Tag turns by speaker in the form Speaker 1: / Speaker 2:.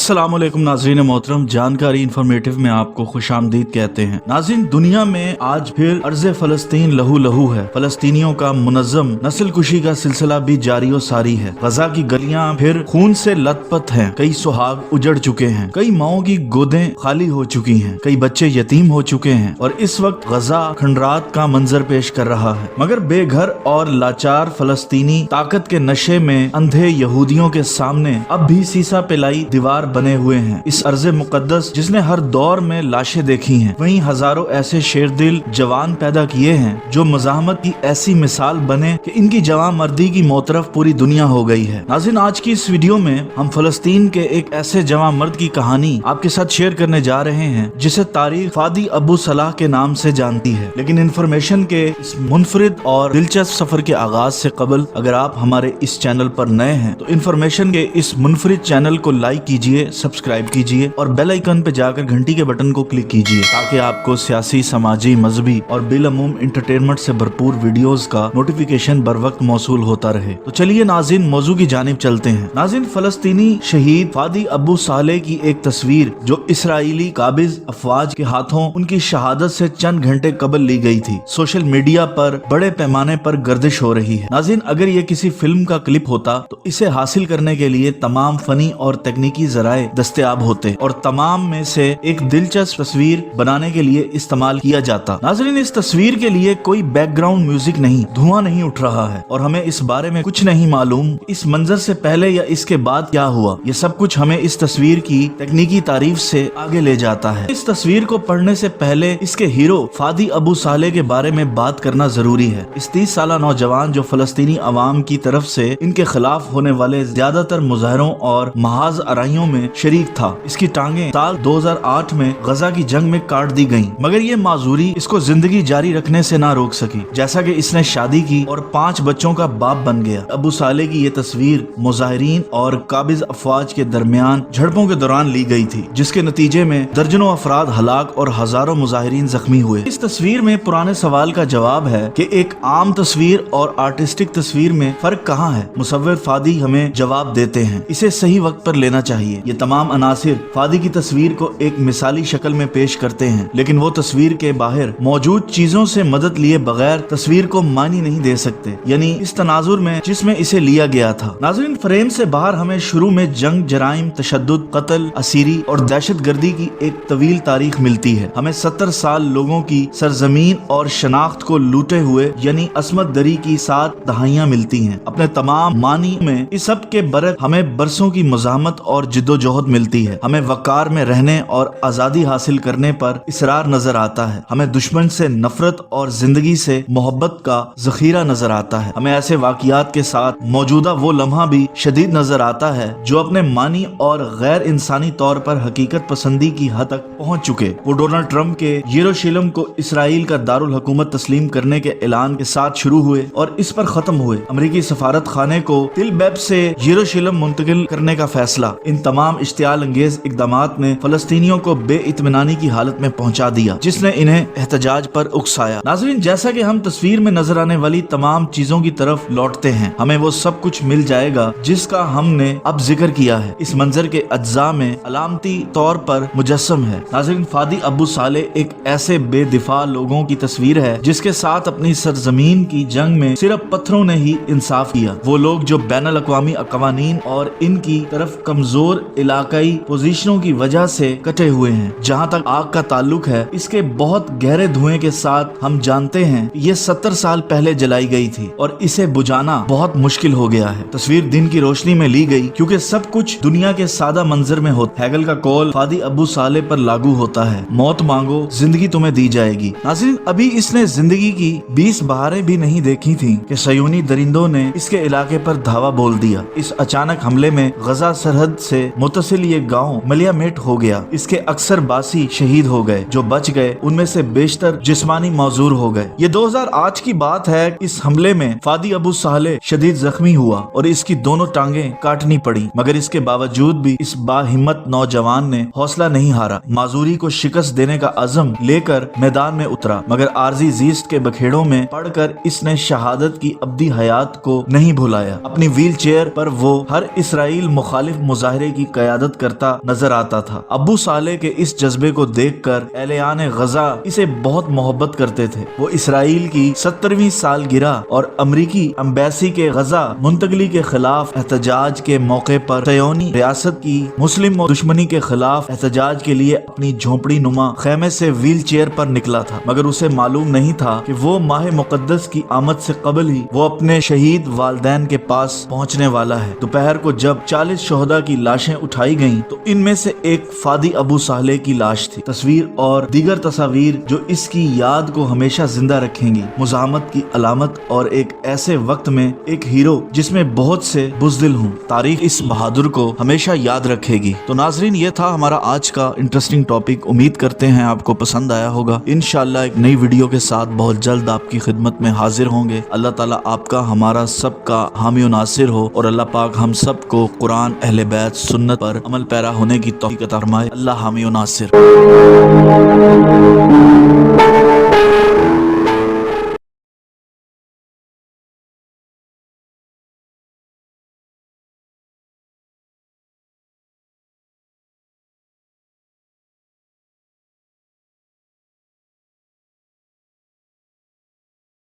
Speaker 1: अस्सलामुअलैकुम नाज़रीन मोहतरम, जानकारी इंफॉर्मेटिव में आपको खुशामदीद कहते हैं। नाज़रीन, दुनिया में आज फिर अर्ज़े फ़लस्तीन लहू लहू है। फ़लस्तीनियों का मुनज़्ज़म नस्ल कुशी का सिलसिला भी जारी और सारी है। गजा की गलियां फिर खून से लथपथ हैं। कई सुहाग उजड़ चुके हैं, कई माओं की गोदें खाली हो चुकी हैं, कई बच्चे यतीम हो चुके हैं और इस वक्त गजा खंडरात का मंजर पेश कर रहा है। मगर बेघर और लाचार फ़लस्तीनी ताकत के नशे में अंधे यहूदियों के सामने अब भी सीसा पिलाई दीवार बने हुए हैं। इस अर्ज़े मुकद्दस जिसने हर दौर में लाशें देखी हैं, वहीं हजारों ऐसे शेरदिल जवान पैदा किए हैं जो मज़ाहमत की ऐसी मिसाल बने कि इनकी जवां मर्दी की मोतरफ पूरी दुनिया हो गई है। नाज़रीन, आज की इस वीडियो में हम फ़लस्तीन के एक ऐसे जवां मर्द की कहानी आपके साथ शेयर करने जा रहे हैं जिसे तारीख फादी अबू सलाह के नाम से जानती है। लेकिन इन्फॉर्मेशन के इस मुनफरिद और दिलचस्प सफर के आगाज से कबल अगर आप हमारे इस चैनल पर नए हैं तो इन्फॉर्मेशन के इस मुनफरिद चैनल को लाइक कीजिए, सब्सक्राइब कीजिए और बेल आइकन पे जाकर घंटी के बटन को क्लिक कीजिए ताकि आपको सियासी, समाजी, मजहबी और बिलअमूम इंटरटेनमेंट से भरपूर वीडियोस का नोटिफिकेशन बर वक्त मौसूल होता रहे। तो चलिए नाज़रीन, मौजू की जानिब चलते हैं। नाज़रीन, फलस्तीनी शहीद फादी अबू साले की एक तस्वीर जो इसराइली काबिज अफवाज के हाथों उनकी शहादत से चंद घंटे कबल ली गई थी, सोशल मीडिया पर बड़े पैमाने पर गर्दिश हो रही है। नाज़रीन, अगर ये किसी फिल्म का क्लिप होता तो इसे हासिल करने के लिए तमाम फनी और तकनीकी जराए दस्तयाब होते और तमाम में से एक दिलचस्प तस्वीर बनाने के लिए इस्तेमाल किया जाता। नाज़रीन, इस तस्वीर के लिए कोई बैकग्राउंड म्यूजिक नहीं, धुआं नहीं उठ रहा है और हमें इस बारे में कुछ नहीं मालूम इस मंजर से पहले या इसके बाद क्या हुआ। ये सब कुछ हमें इस तस्वीर की तकनीकी तारीफ से आगे ले जाता है। इस तस्वीर को पढ़ने से पहले इसके हीरो फादी अबू साले के बारे में बात करना जरूरी है। इस 30 साला नौजवान जो फलस्तीनी अवाम की तरफ से इनके खिलाफ होने वाले ज्यादातर मुजाहरों और महाज आराइयों में शरीक था। इसकी टांगे साल 2008 में गजा की जंग में काट दी गईं, मगर ये माजूरी इसको जिंदगी जारी रखने से ना रोक सकी। जैसा कि इसने शादी की और 5 बच्चों का बाप बन गया। अबू साले की ये तस्वीर मुजाहिरीन और काबिज अफवाज के दरमियान झड़पों के दौरान ली गई थी, जिसके नतीजे में दर्जनों अफराद हलाक और हजारों मुजाहिरीन जख्मी हुए। इस तस्वीर में पुराने सवाल का जवाब है कि एक आम तस्वीर और आर्टिस्टिक तस्वीर में फर्क कहाँ है। मुसव्विर फादी हमें जवाब देते हैं, इसे सही वक्त पर लेना चाहिए। ये तमाम अनासिर फादी की तस्वीर को एक मिसाली शक्ल में पेश करते हैं, लेकिन वो तस्वीर के बाहर मौजूद चीजों से मदद लिए बगैर तस्वीर को मानी नहीं दे सकते, यानी इस तनाजुर में जिसमें इसे लिया गया था। नाज़रीन, फ्रेम से बाहर हमें शुरू में जंग, जराइम, तशद्दुद, कत्ल, असीरी और दहशतगर्दी की एक तवील तारीख मिलती है। हमें 70 साल लोगों की सरजमीन और शनाख्त को लूटे हुए यानी असमत दरी की 7 दहाइयाँ मिलती हैं। अपने तमाम मानी में इस सब के बरक हमें बरसों की मुज़ाहमत और जिद्दोजहद मिलती है। हमें वकार में रहने और आजादी हासिल करने पर इसरार नजर आता है। हमें दुश्मन से नफरत और जिंदगी से मोहब्बत का जखीरा नजर आता है। हमें ऐसे वाकयात के साथ मौजूदा वो लम्हा भी शदीद नजर आता है जो अपने मानी और गैर इंसानी तौर पर हकीकत पसंदी की हद तक पहुँच चुके। वो डोनाल्ड ट्रंप के यरूशलेम को इसराइल का दारुल हुकूमत तस्लीम करने के ऐलान के साथ शुरू हुए और इस पर खत्म हुए। अमरीकी सफारत खाने को तिल बेब से यरूशलेम मुंतकिल करने का फैसला। इन तमाम इश्तियाल अंगेज इकदामात ने फलस्तीनियों को बेइत्मीनानी की हालत में पहुंचा दिया, जिसने इन्हें एहतजाज पर उकसाया। नाज़रीन, जैसा कि हम तस्वीर में नजर आने वाली तमाम चीजों की तरफ लौटते हैं, हमें वो सब कुछ मिल जाएगा जिसका हमने अब जिक्र किया है। इस मंजर के अज्जा में अलामती तौर पर मुजस्सम है। नाज़रीन, फादी अबू साले एक ऐसे बेदिफा लोगों की तस्वीर है जिसके साथ अपनी सरजमीन की जंग में सिर्फ पत्थरों ने ही इंसाफ किया। वो लोग जो बैनुल अक़वामी क़वानीन और इनकी तरफ कमजोर इलाकाई पोजीशनों की वजह से कटे हुए हैं। जहां तक आग का ताल्लुक है, इसके बहुत गहरे धुएं के साथ हम जानते हैं ये 70 साल पहले जलाई गई थी और इसे बुझाना बहुत मुश्किल हो गया है। तस्वीर दिन की रोशनी में ली गई क्योंकि सब कुछ दुनिया के सादा मंजर में होता। हैगल का कौल फादी अबू साले पर लागू होता है, मौत मांगो जिंदगी तुम्हें दी जाएगी। नाज़रीन, अभी इसने जिंदगी की 20 बहारें भी नहीं देखी थी कि सयूनी दरिंदों ने इसके इलाके पर धावा बोल दिया। इस अचानक हमले में गजा सरहद से मुतसिल ये गांव मलियामेट हो गया। इसके अक्सर बासी शहीद हो गए, जो बच गए उनमें से बेशतर जिस्मानी मौजूर हो गए। ये 2008 की बात है। इस हमले में फादी अबू साले शदीद जख्मी हुआ और इसकी दोनों टांगें काटनी पड़ी, मगर इसके बावजूद भी इस बाहिम्मत नौजवान ने हौसला नहीं हारा। माजूरी को शिकस्त देने का अज़म लेकर मैदान में उतरा, मगर आर्जी जीस्ट के बखेड़ों में पड़कर इसने शहादत की अब्दी हयात को नहीं भुलाया। अपनी व्हील चेयर पर वो हर इसराइल मुखालिफ मुजाहरे की قیادت کرتا نظر آتا تھا۔ ابو صالح کے اس جذبے کو دیکھ کر اہلیان غزہ اسے بہت محبت کرتے تھے۔ وہ اسرائیل کی 70ویں سالگرہ اور امریکی امبیسی کے غزہ منتقلی کے خلاف احتجاج کے موقع پر صہیونی ریاست کی مسلم و دشمنی کے خلاف احتجاج کے لیے اپنی جھونپڑی نما خیمے سے ویل چیئر پر نکلا تھا، مگر اسے معلوم نہیں تھا کہ وہ ماہ مقدس کی آمد سے قبل ہی وہ اپنے شہید والدین کے پاس پہنچنے والا ہے۔ دوپہر کو جب 40 شہداء کی لاشیں اٹھائی گئیں تو ان میں سے ایک فادی ابو صالح کی لاش تھی۔ تصویر اور دیگر تصاویر جو اس کی یاد کو ہمیشہ زندہ رکھیں گی، مزاحمت کی علامت اور ایک ایسے وقت میں ایک ہیرو جس میں بہت سے بزدل ہوں۔ تاریخ اس بہادر کو ہمیشہ یاد رکھے گی۔ تو ناظرین، یہ تھا ہمارا آج کا انٹرسٹنگ ٹاپک۔ امید کرتے ہیں آپ کو پسند آیا ہوگا۔ انشاءاللہ ایک نئی ویڈیو کے ساتھ بہت جلد آپ کی خدمت میں حاضر ہوں گے۔ اللہ تعالیٰ آپ کا ہمارا سب کا حامی و ناصر ہو، اور اللہ پاک ہم سب کو قرآن، اہل بیت، سنت پر عمل پیرا ہونے کی توفیق عطا فرمائے۔ اللہ حامی و ناصر۔